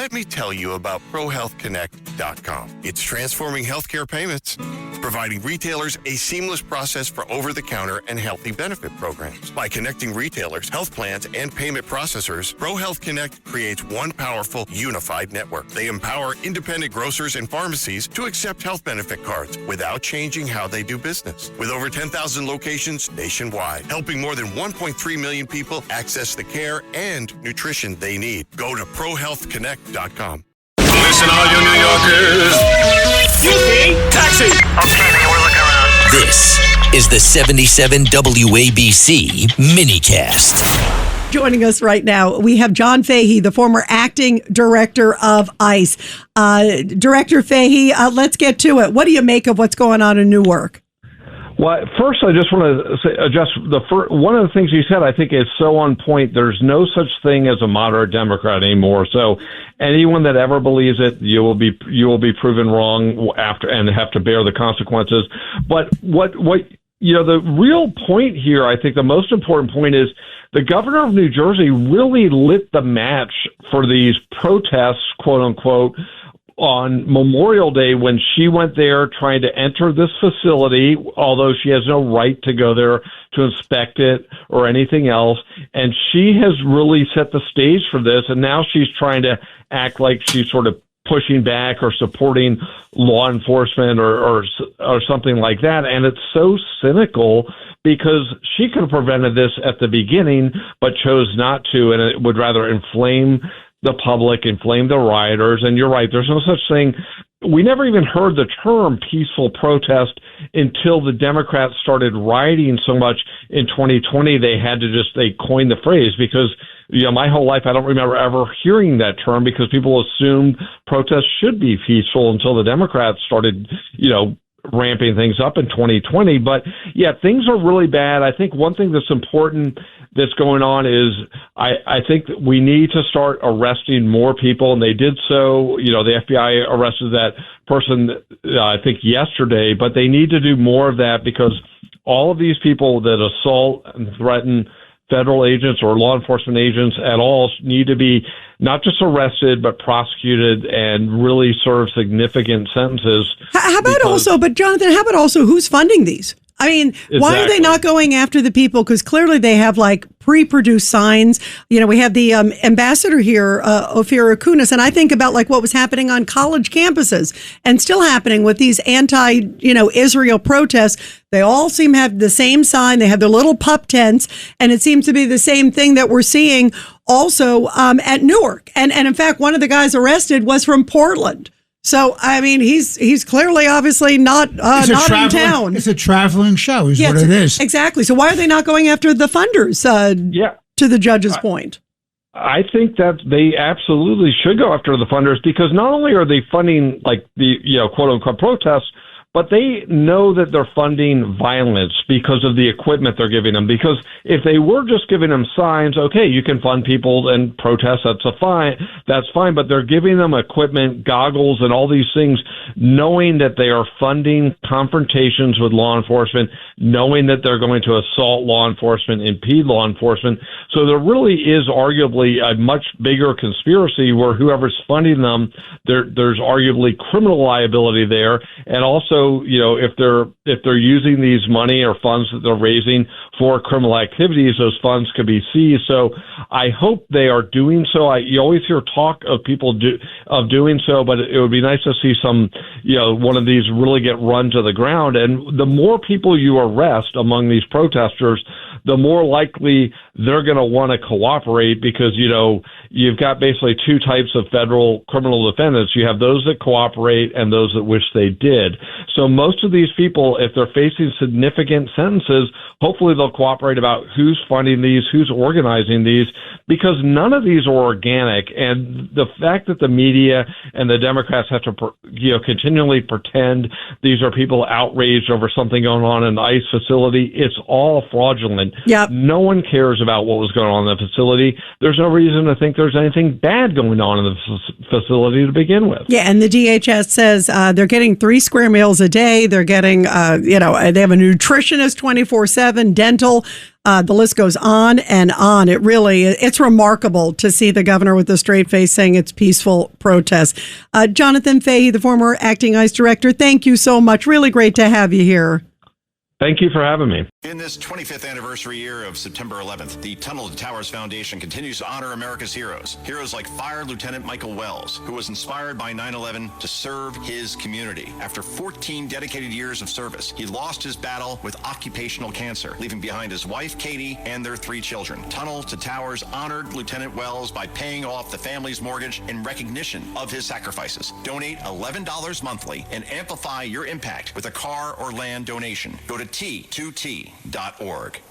Let me tell you about ProHealthConnect.com. It's transforming healthcare payments, providing retailers a seamless process for over-the-counter and healthy benefit programs. By connecting retailers, health plans, and payment processors, ProHealth Connect creates one powerful, unified network. They empower independent grocers and pharmacies to accept health benefit cards without changing how they do business. With over 10,000 locations nationwide, helping more than 1.3 million people access the care and nutrition they need. Go to ProHealthConnect.com. Listen, all you New Yorkers. Taxi! Okay, we're looking around. This is the 77 WABC minicast. Joining us right now, we have John Fahey, the former acting director of ICE. Director Fahey, let's get to it. What do you make of what's going on in Newark? Well, first, I just want to say, one of the things you said, I think is so on point. There's no such thing as a moderate Democrat anymore. So anyone that ever believes it, you will be proven wrong after and have to bear the consequences. But what the real point here, I think the most important point is the governor of New Jersey really lit the match for these protests, quote unquote, on Memorial Day when she went there trying to enter this facility, although she has no right to go there to inspect it or anything else. And she has really set the stage for this. And now she's trying to act like she's sort of pushing back or supporting law enforcement or something like that. And it's so cynical because she could have prevented this at the beginning, but chose not to. And it would rather inflame the public, inflame the rioters. And you're right, there's no such thing. We never even heard the term peaceful protest until the Democrats started rioting so much in 2020. They coined the phrase because, my whole life I don't remember ever hearing that term because people assumed protests should be peaceful until the Democrats started, ramping things up in 2020. But yeah, things are really bad. I think one thing that's important that's going on is I think that we need to start arresting more people, and they did so. The FBI arrested that person, I think, yesterday, but they need to do more of that because all of these people that assault and threaten federal agents or law enforcement agents at all need to be not just arrested, but prosecuted and really serve significant sentences. How about also who's funding these? I mean, Exactly. Why are they not going after the people? Because clearly they have pre-produced signs. We have the ambassador here, Ophir Akunis, and I think about what was happening on college campuses and still happening with these Israel protests. They all seem to have the same sign. They have their little pup tents, and it seems to be the same thing that we're seeing also at Newark. And in fact, one of the guys arrested was from Portland. So, I mean, he's clearly, obviously not in town. It's a traveling show is what it is. Exactly. So why are they not going after the funders, to the judge's point? I think that they absolutely should go after the funders because not only are they funding, the, quote-unquote protests, but they know that they're funding violence because of the equipment they're giving them. Because if they were just giving them signs, okay, you can fund people and protest, that's fine. But they're giving them equipment, goggles, and all these things, knowing that they are funding confrontations with law enforcement, knowing that they're going to assault law enforcement, impede law enforcement. So there really is arguably a much bigger conspiracy where whoever's funding them, there's arguably criminal liability there, and also, if they're using these money or funds that they're raising for criminal activities, those funds could be seized. So I hope they are doing so. You always hear talk of people doing so, but it would be nice to see some, one of these really get run to the ground. And the more people you arrest among these protesters, the more likely they're going to want to cooperate because, you've got basically two types of federal criminal defendants. You have those that cooperate and those that wish they did. So most of these people, if they're facing significant sentences, hopefully they'll cooperate about who's funding these, who's organizing these, because none of these are organic. And the fact that the media and the Democrats have to, continually pretend these are people outraged over something going on in the ICE facility, it's all fraudulent. Yep. No one cares about what was going on in the facility, there's no reason to think there's anything bad going on in the facility to begin with. Yeah, and the DHS says they're getting 3 square meals a day. They're getting, they have a nutritionist 24/7, dental. The list goes on and on. It's remarkable to see the governor with a straight face saying it's peaceful protest. Jonathan Fahey, the former acting ICE director, thank you so much. Really great to have you here. Thank you for having me. In this 25th anniversary year of September 11th, the Tunnel to Towers Foundation continues to honor America's heroes. Heroes like Fire Lieutenant Michael Wells, who was inspired by 9/11 to serve his community. After 14 dedicated years of service, he lost his battle with occupational cancer, leaving behind his wife, Katie, and their 3 children. Tunnel to Towers honored Lieutenant Wells by paying off the family's mortgage in recognition of his sacrifices. Donate $11 monthly and amplify your impact with a car or land donation. Go to T2T.org.